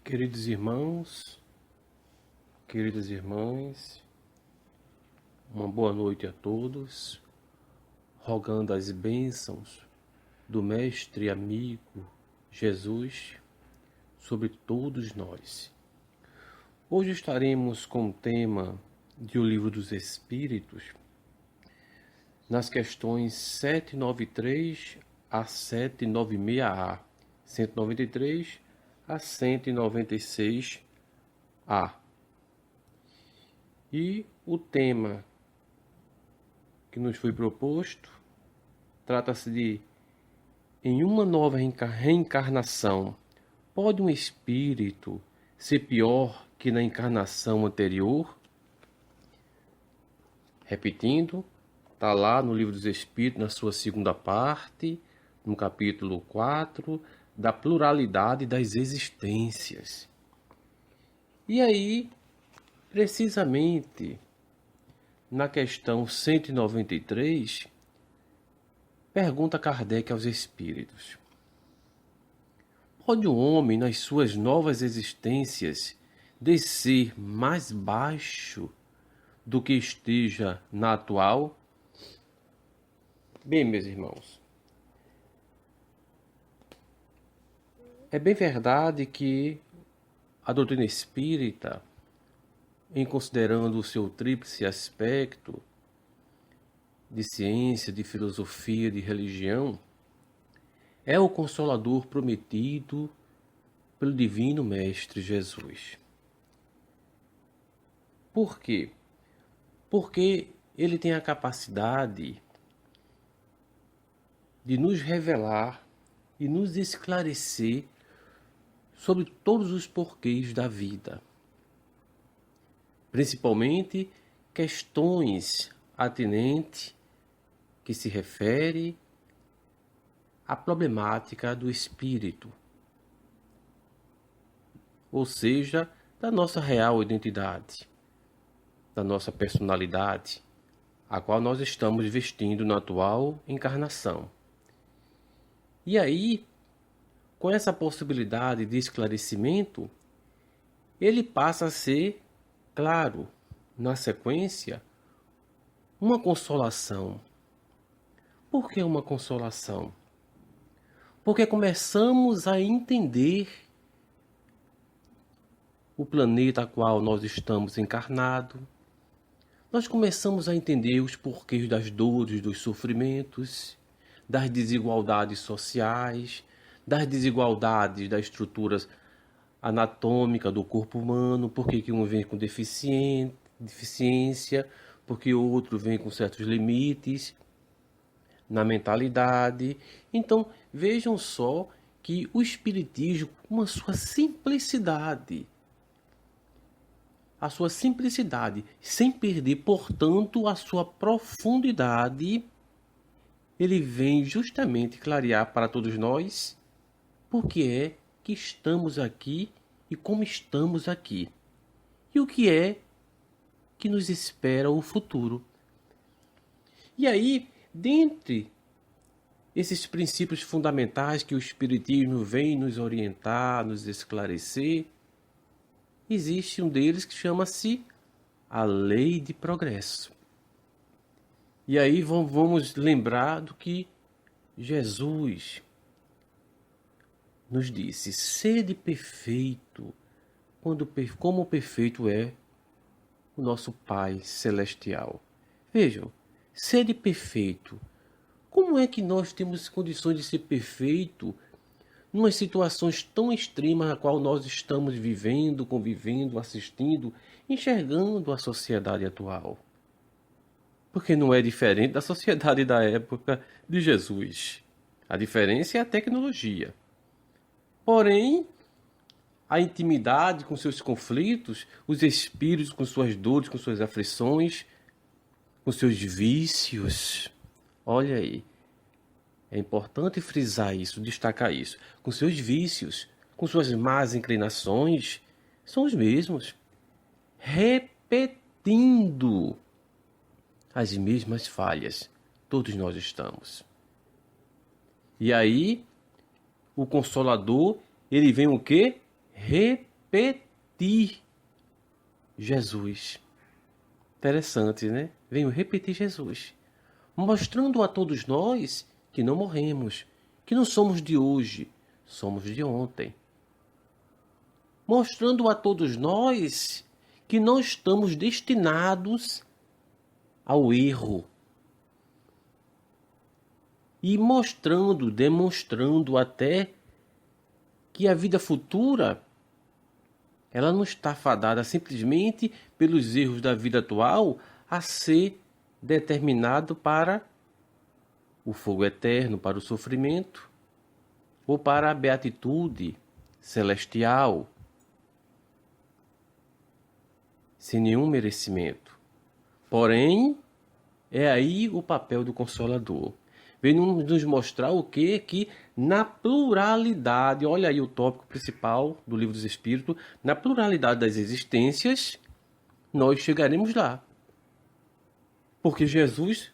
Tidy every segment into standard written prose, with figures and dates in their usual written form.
Queridos irmãos, queridas irmãs, uma boa noite a todos, rogando as bênçãos do Mestre e amigo Jesus sobre todos nós. Hoje estaremos com o tema de O Livro dos Espíritos, nas questões 793 a 796A, 193 a 196A. E o tema que nos foi proposto trata-se de: em uma nova reencarnação, pode um espírito ser pior que na encarnação anterior? Repetindo, está lá no Livro dos Espíritos, na sua segunda parte, no capítulo 4, da pluralidade das existências. E aí, precisamente, na questão 193, pergunta Kardec aos espíritos: pode o homem, nas suas novas existências, descer mais baixo do que esteja na atual? Bem, meus irmãos, é bem verdade que a doutrina espírita, em considerando o seu tríplice aspecto de ciência, de filosofia, de religião, é o Consolador prometido pelo Divino Mestre Jesus. Por quê? Porque ele tem a capacidade de nos revelar e nos esclarecer sobre todos os porquês da vida, principalmente questões atinentes que se refere à problemática do espírito, ou seja, da nossa real identidade, da nossa personalidade, a qual nós estamos vestindo na atual encarnação. E aí, com essa possibilidade de esclarecimento, ele passa a ser, claro, na sequência, uma consolação. Por que uma consolação? Porque começamos a entender o planeta a qual nós estamos encarnados, nós começamos a entender os porquês das dores, dos sofrimentos, das desigualdades sociais, das desigualdades das estruturas anatômicas do corpo humano, porque um vem com deficiência, porque o outro vem com certos limites na mentalidade. Então, vejam só que o Espiritismo, com a sua simplicidade, sem perder, portanto, a sua profundidade, ele vem justamente clarear para todos nós por que é que estamos aqui e como estamos aqui, e o que é que nos espera o futuro. E aí, dentre esses princípios fundamentais que o Espiritismo vem nos orientar, nos esclarecer, existe um deles que chama-se a lei de progresso. E aí vamos lembrar do que Jesus nos disse: sede perfeito, como perfeito é o nosso Pai Celestial. Vejam, sede perfeito. Como é que nós temos condições de ser perfeito numas situações tão extremas a qual nós estamos vivendo, convivendo, assistindo, enxergando a sociedade atual? Porque não é diferente da sociedade da época de Jesus. A diferença é a tecnologia. Porém, a intimidade com seus conflitos, os espíritos com suas dores, com suas aflições, com seus vícios. Olha aí, é importante frisar isso, destacar isso. Com seus vícios, com suas más inclinações, são os mesmos. Repetindo as mesmas falhas, todos nós estamos. E aí, o Consolador, ele vem o quê? repetir Jesus. Interessante, né? Venho repetir Jesus, mostrando a todos nós que não morremos, que não somos de hoje, somos de ontem. Mostrando a todos nós que não estamos destinados ao erro. E mostrando, demonstrando até que a vida futura, ela não está fadada simplesmente pelos erros da vida atual a ser determinado para o fogo eterno, para o sofrimento, ou para a beatitude celestial, sem nenhum merecimento. Porém, é aí o papel do Consolador. Vem nos mostrar o quê? Que na pluralidade, olha aí o tópico principal do Livro dos Espíritos, na pluralidade das existências, nós chegaremos lá. Porque Jesus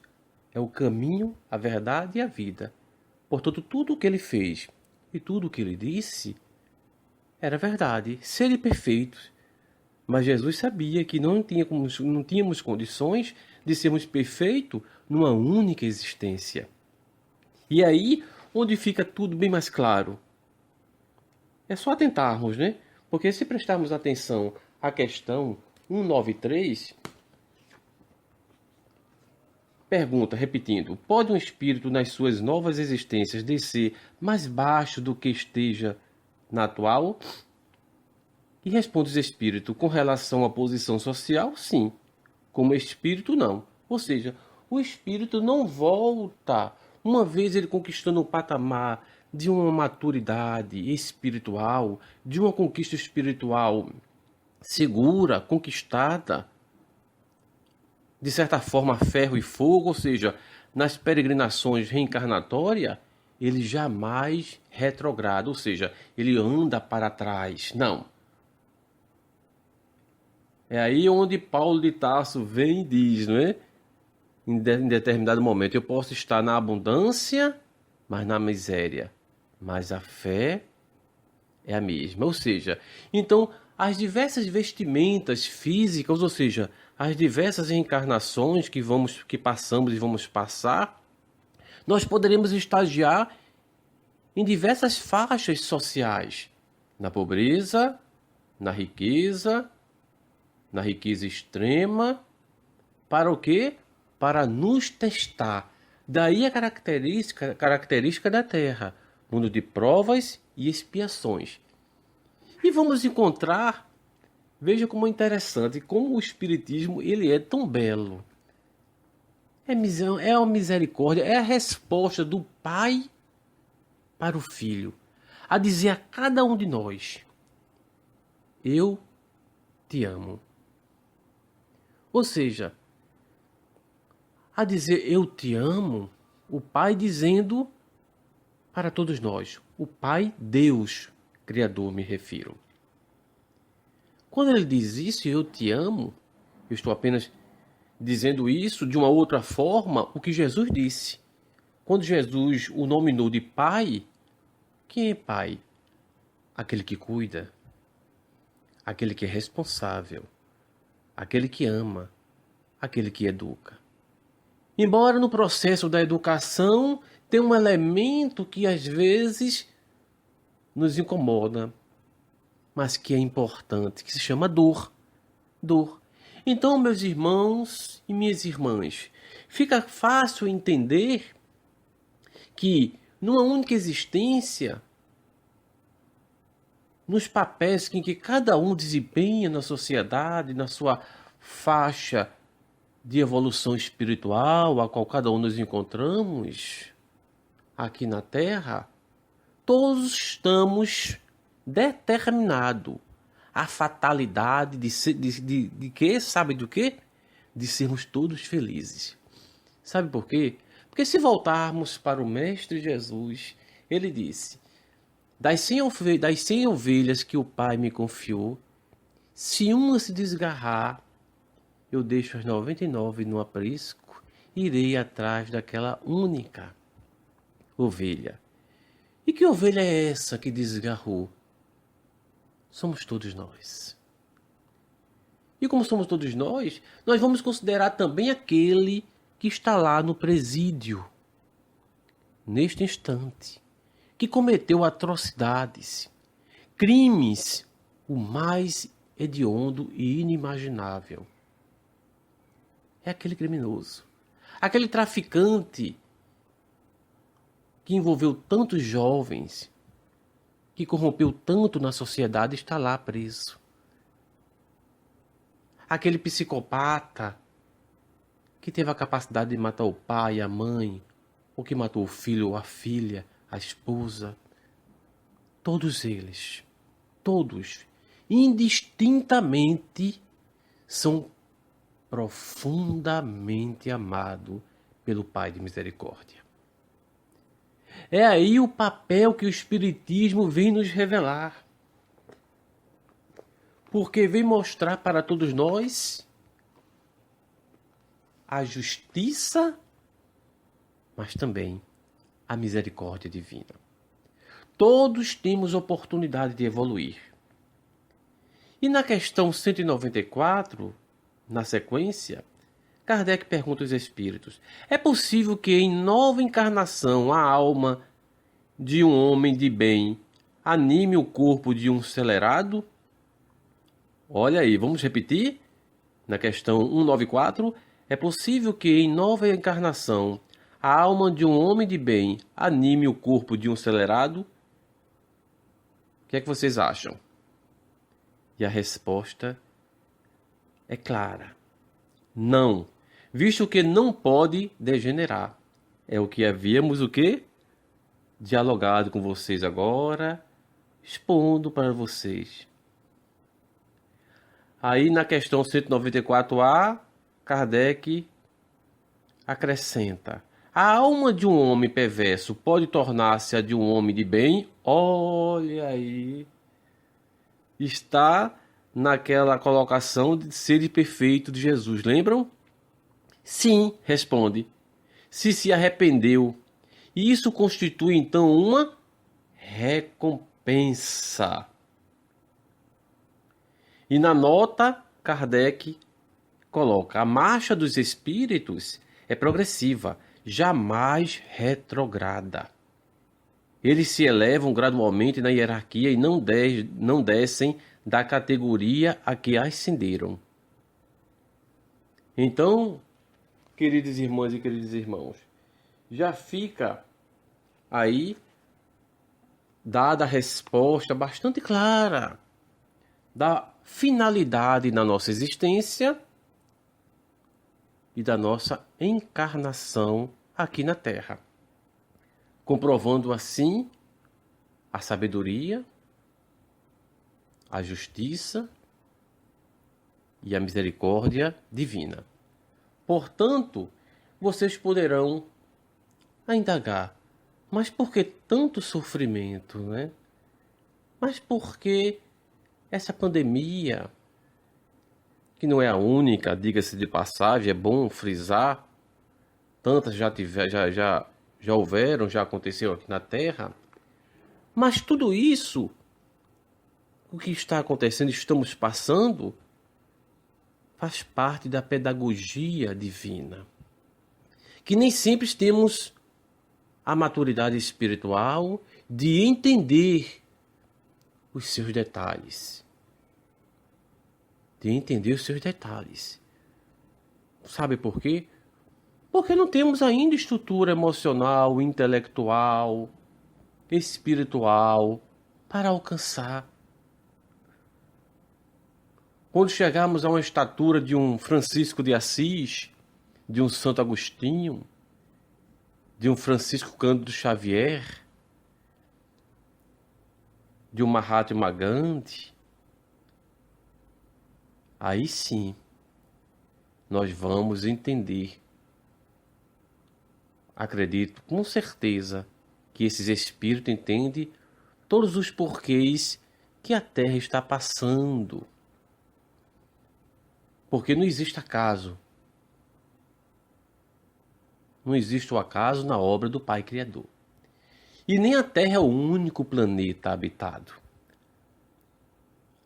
é o caminho, a verdade e a vida. Portanto, tudo o que ele fez e tudo o que ele disse era verdade. Seria perfeito. Mas Jesus sabia que não tínhamos condições de sermos perfeitos numa única existência. E aí, onde fica tudo bem mais claro? É só atentarmos, né? Porque se prestarmos atenção à questão 193, pergunta, repetindo, pode um espírito nas suas novas existências descer mais baixo do que esteja na atual? E responde os espíritos, com relação à posição social, sim. Como espírito, não. Ou seja, o espírito não volta, uma vez ele conquistando o patamar de uma maturidade espiritual, de uma conquista espiritual segura, conquistada, de certa forma a ferro e fogo, ou seja, nas peregrinações reencarnatórias, ele jamais retrograda, ou seja, ele anda para trás. Não. É aí onde Paulo de Tarso vem e diz, não é? Em determinado momento, eu posso estar na abundância, mas na miséria. Mas a fé é a mesma. Ou seja, então, as diversas vestimentas físicas, ou seja, as diversas reencarnações que passamos e vamos passar, nós poderemos estagiar em diversas faixas sociais. Na pobreza, na riqueza extrema, para o quê? Para nos testar. Daí a característica da Terra, mundo de provas e expiações. E vamos encontrar, veja como é interessante, como o Espiritismo ele é tão belo. É uma misericórdia, é a resposta do Pai para o Filho, a dizer a cada um de nós, eu te amo. Ou seja, a dizer eu te amo, o Pai dizendo para todos nós, o Pai Deus, Criador me refiro. Quando ele diz isso, eu te amo, eu estou apenas dizendo isso de uma outra forma, o que Jesus disse. Quando Jesus o nominou de Pai, quem é Pai? Aquele que cuida, aquele que é responsável, aquele que ama, aquele que educa. Embora no processo da educação tenha um elemento que às vezes nos incomoda, mas que é importante, que se chama dor. Dor. Então, meus irmãos e minhas irmãs, fica fácil entender que numa única existência, nos papéis que cada um desempenha na sociedade, na sua faixa de evolução espiritual, a qual cada um nos encontramos aqui na Terra, todos estamos determinados à fatalidade de que, sabe do quê? De sermos todos felizes. Sabe por quê? Porque se voltarmos para o Mestre Jesus, ele disse, das 100 ovelhas que o Pai me confiou, se uma se desgarrar, eu deixo as 99 no aprisco e irei atrás daquela única ovelha. E que ovelha é essa que desgarrou? somos todos nós. E como somos todos nós, nós vamos considerar também aquele que está lá no presídio, neste instante, que cometeu atrocidades, crimes, o mais hediondo e inimaginável. É aquele criminoso, aquele traficante que envolveu tantos jovens, que corrompeu tanto na sociedade, está lá preso. Aquele psicopata que teve a capacidade de matar o pai, a mãe, ou que matou o filho ou a filha, a esposa. Todos eles, todos, indistintamente, são profundamente amados pelo Pai de misericórdia. É aí o papel que o Espiritismo vem nos revelar. Porque vem mostrar para todos nós a justiça, mas também a misericórdia divina. Todos temos oportunidade de evoluir. E na questão 194, na sequência, Kardec pergunta aos espíritos: é possível que em nova encarnação a alma de um homem de bem anime o corpo de um celerado? Olha aí, vamos repetir? Na questão 194, é possível que em nova encarnação a alma de um homem de bem anime o corpo de um celerado? O que é que vocês acham? E a resposta é clara. Não, visto que não pode degenerar. É o que havíamos o quê? Dialogado com vocês agora, expondo para vocês. Aí na questão 194A, Kardec acrescenta: a alma de um homem perverso pode tornar-se a de um homem de bem? Olha aí. Está naquela colocação de ser perfeito de Jesus, lembram? Sim, responde, se arrependeu. E isso constitui então uma recompensa. E na nota, Kardec coloca: a marcha dos espíritos é progressiva, jamais retrograda. Eles se elevam gradualmente na hierarquia e não descem da categoria a que ascenderam. Então, queridas irmãs e queridos irmãos, já fica aí dada a resposta bastante clara da finalidade na nossa existência e da nossa encarnação aqui na Terra, comprovando assim a sabedoria, a justiça e a misericórdia divina. Portanto, vocês poderão indagar: mas por que tanto sofrimento, né? Mas por que essa pandemia, que não é a única, diga-se de passagem, é bom frisar, tantas já houveram, já aconteceu aqui na Terra, mas tudo isso, o que está acontecendo, estamos passando, faz parte da pedagogia divina, que nem sempre temos a maturidade espiritual de entender os seus detalhes. Sabe por quê? Porque não temos ainda estrutura emocional, intelectual, espiritual para alcançar. Quando chegarmos a uma estatura de um Francisco de Assis, de um Santo Agostinho, de um Francisco Cândido Xavier, de um Mahatma Gandhi, aí sim nós vamos entender. Acredito com certeza que esses espíritos entendem todos os porquês que a Terra está passando. Porque não existe acaso. Não existe o acaso na obra do Pai Criador. E nem a Terra é o único planeta habitado.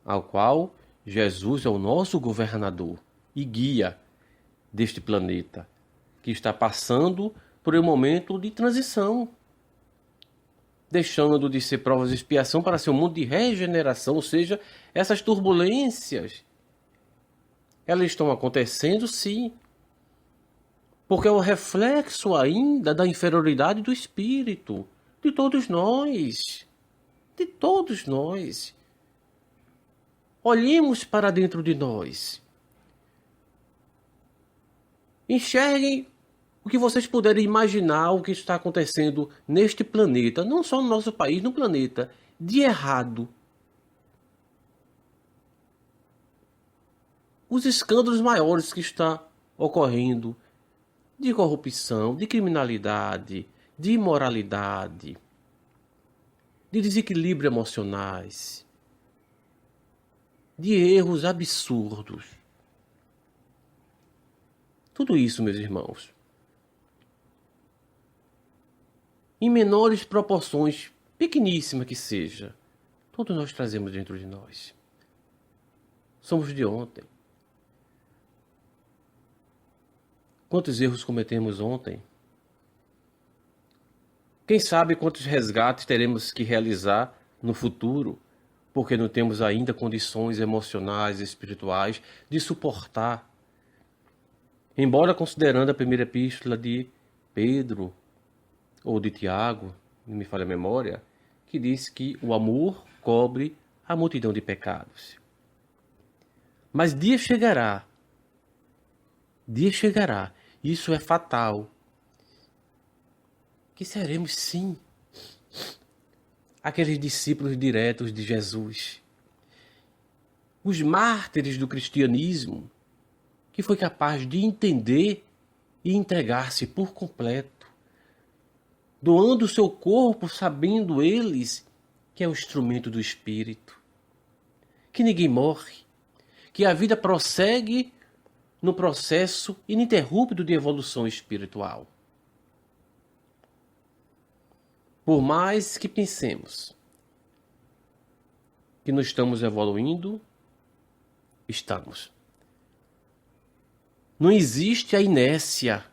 ao qual Jesus é o nosso governador e guia deste planeta, que está passando por um momento de transição, deixando de ser provas de expiação para ser um mundo de regeneração, ou seja, essas turbulências, elas estão acontecendo sim, porque é o reflexo ainda da inferioridade do espírito, de todos nós, de todos nós. Olhemos para dentro de nós. Enxerguem o que vocês puderem imaginar o que está acontecendo neste planeta, não só no nosso país, no planeta, de errado. Os escândalos maiores que estão ocorrendo de corrupção, de criminalidade, de imoralidade, de desequilíbrio emocionais, de erros absurdos. Tudo isso, meus irmãos, em menores proporções, pequeníssima que seja, todos nós trazemos dentro de nós. Somos de ontem. Quantos erros cometemos ontem? Quem sabe quantos resgates teremos que realizar no futuro, porque não temos ainda condições emocionais e espirituais de suportar. Embora considerando a primeira epístola de Pedro, ou de Tiago, não me falha a memória, que diz que o amor cobre a multidão de pecados. Mas dia chegará, isso é fatal, que seremos sim aqueles discípulos diretos de Jesus, os mártires do cristianismo, que foi capaz de entender e entregar-se por completo, doando o seu corpo, sabendo eles que é o instrumento do Espírito, que ninguém morre, que a vida prossegue no processo ininterrupto de evolução espiritual. Por mais que pensemos que não estamos evoluindo, estamos. Não existe a inércia,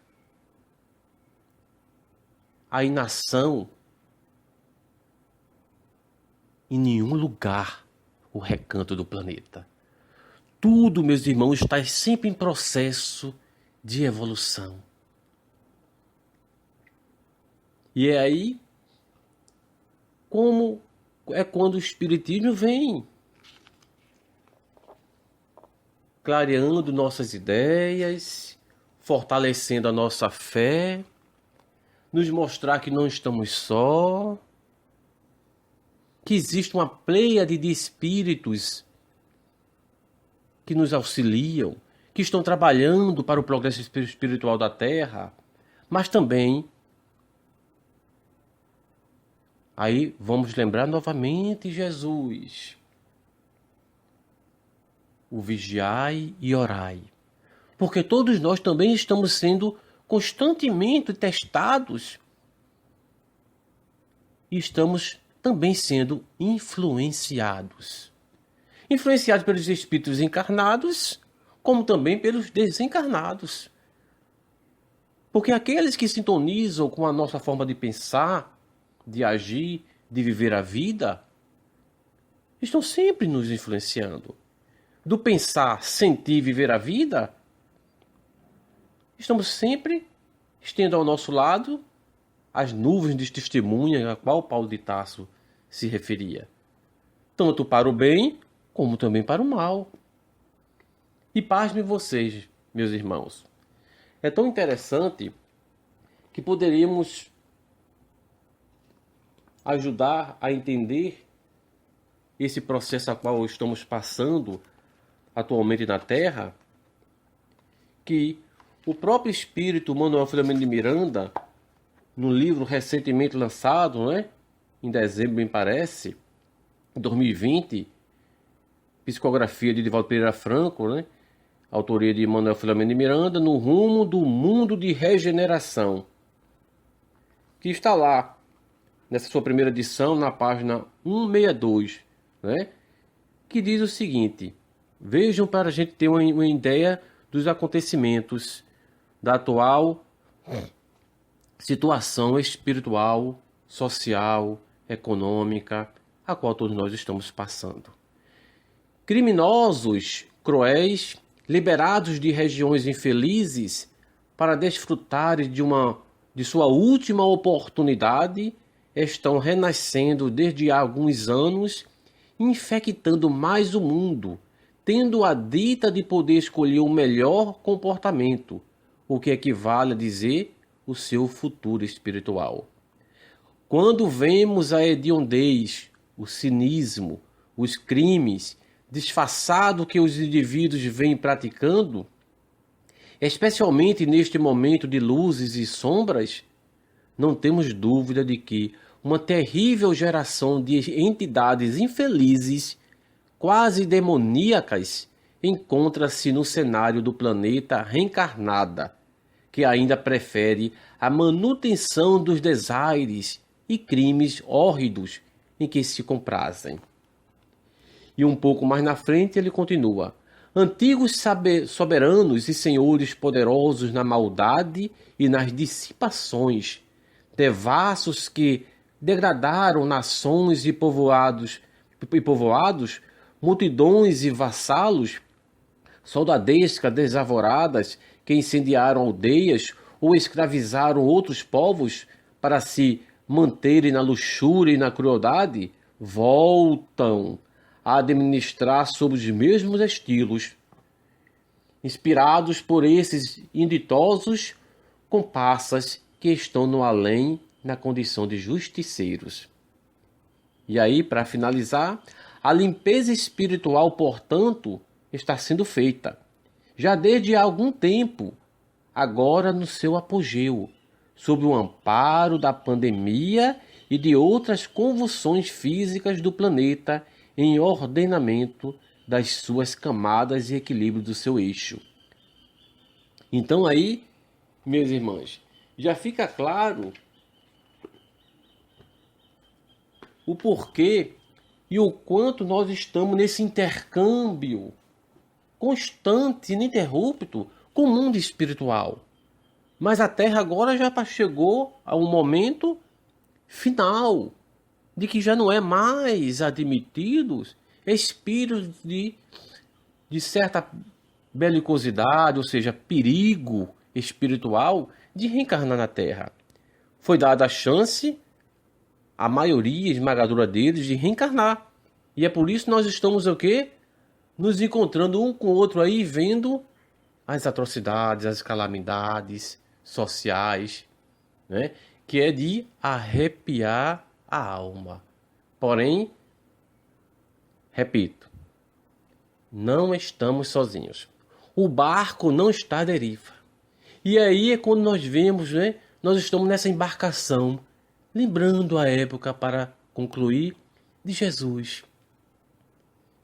a inação em nenhum lugar, o recanto do planeta. Tudo, meus irmãos, está sempre em processo de evolução. E é aí como é quando o Espiritismo vem clareando nossas ideias, fortalecendo a nossa fé, nos mostrar que não estamos só, que existe uma pleiade de espíritos que nos auxiliam, que estão trabalhando para o progresso espiritual da Terra, mas também, aí vamos lembrar novamente Jesus, o vigiai e orai, porque todos nós também estamos sendo constantemente testados e estamos também sendo influenciados. Influenciados pelos espíritos encarnados, como também pelos desencarnados. Porque aqueles que sintonizam com a nossa forma de pensar, de agir, de viver a vida, estão sempre nos influenciando. Do pensar, sentir, viver a vida, estamos sempre estendo ao nosso lado as nuvens de testemunha a qual Paulo de Tarso se referia. Tanto para o bem, como também para o mal. E pasmem vocês, meus irmãos. É tão interessante que poderíamos ajudar a entender esse processo a qual estamos passando atualmente na Terra, que o próprio espírito Manuel Filomeno de Miranda, no livro recentemente lançado, em dezembro, me parece, 2020, Psicografia de Divaldo Pereira Franco, autoria de Manuel Filomeno de Miranda, No Rumo do Mundo de Regeneração, que está lá, nessa sua primeira edição, na página 162, que diz o seguinte: vejam, para a gente ter uma ideia dos acontecimentos da atual situação espiritual, social, econômica, a qual todos nós estamos passando. Criminosos, cruéis, liberados de regiões infelizes para desfrutarem de sua última oportunidade, estão renascendo desde há alguns anos, infectando mais o mundo, tendo a dita de poder escolher o melhor comportamento, o que equivale a dizer o seu futuro espiritual. Quando vemos a hediondez, o cinismo, os crimes disfarçados que os indivíduos vêm praticando, especialmente neste momento de luzes e sombras, não temos dúvida de que uma terrível geração de entidades infelizes, quase demoníacas, encontra-se no cenário do planeta reencarnada, que ainda prefere a manutenção dos desaires e crimes hórridos em que se comprazem. E um pouco mais na frente ele continua: antigos soberanos e senhores poderosos na maldade e nas dissipações, devassos que degradaram nações e povoados, multidões e vassalos, soldadescas desavoradas que incendiaram aldeias ou escravizaram outros povos para se manterem na luxúria e na crueldade, voltam a administrar sob os mesmos estilos, inspirados por esses inditosos comparsas que estão no além na condição de justiceiros. E aí, para finalizar, a limpeza espiritual, portanto, está sendo feita, já desde há algum tempo, agora no seu apogeu, sob o amparo da pandemia e de outras convulsões físicas do planeta em ordenamento das suas camadas e equilíbrio do seu eixo. Então aí, meus irmãos, já fica claro o porquê e o quanto nós estamos nesse intercâmbio constante, ininterrupto, com o mundo espiritual. Mas a Terra agora já chegou a um momento final de que já não é mais admitidos espíritos de certa belicosidade, ou seja, perigo espiritual de reencarnar na Terra. Foi dada a chance à maioria esmagadora deles de reencarnar. E é por isso que nós estamos o quê? Nos encontrando um com o outro aí, vendo as atrocidades, as calamidades sociais, né? Que é de arrepiar a alma. Porém, repito, não estamos sozinhos. O barco não está à deriva. E aí é quando nós vemos, né? Nós estamos nessa embarcação, lembrando a época, para concluir, de Jesus.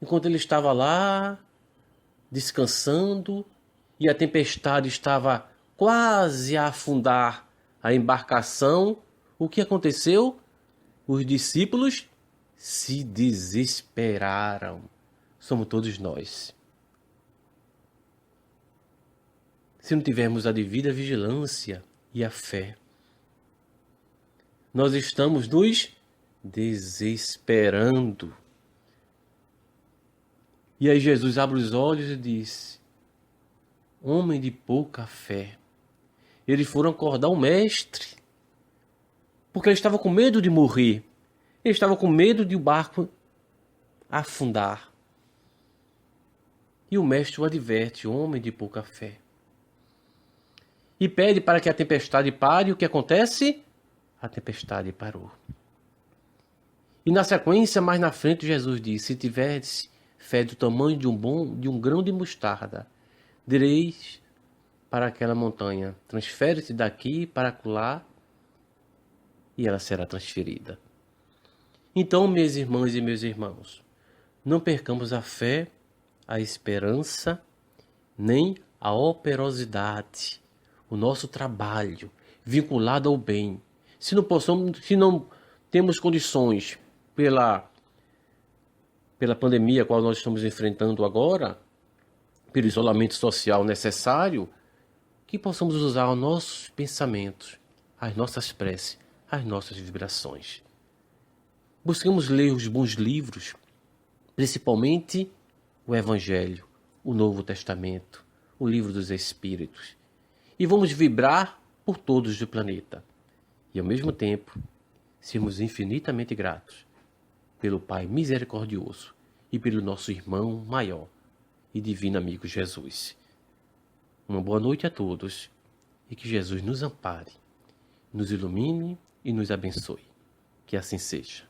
Enquanto ele estava lá, descansando, e a tempestade estava quase a afundar a embarcação, o que aconteceu? Os discípulos se desesperaram. Somos todos nós. Se não tivermos a devida vigilância e a fé, nós estamos nos desesperando. E aí Jesus abre os olhos e diz: homem de pouca fé. Eles foram acordar o mestre, porque ele estava com medo de morrer. Ele estava com medo de o barco afundar. E o mestre o adverte: homem de pouca fé. E pede para que a tempestade pare. E o que acontece? A tempestade parou. E na sequência, mais na frente, Jesus diz: se tiveres fé do tamanho de um grão de mostarda, direis para aquela montanha: transfere-se daqui para acolá, e ela será transferida. Então, minhas irmãs e meus irmãos, não percamos a fé, a esperança, nem a operosidade, o nosso trabalho vinculado ao bem. Se não temos condições pela pela pandemia a qual nós estamos enfrentando agora, pelo isolamento social necessário, que possamos usar os nossos pensamentos, as nossas preces, as nossas vibrações. Busquemos ler os bons livros, principalmente o Evangelho, o Novo Testamento, o Livro dos Espíritos. E vamos vibrar por todos do planeta. E ao mesmo tempo, sermos infinitamente gratos pelo Pai misericordioso e pelo nosso irmão maior e divino amigo Jesus. Uma boa noite a todos e que Jesus nos ampare, nos ilumine e nos abençoe. Que assim seja.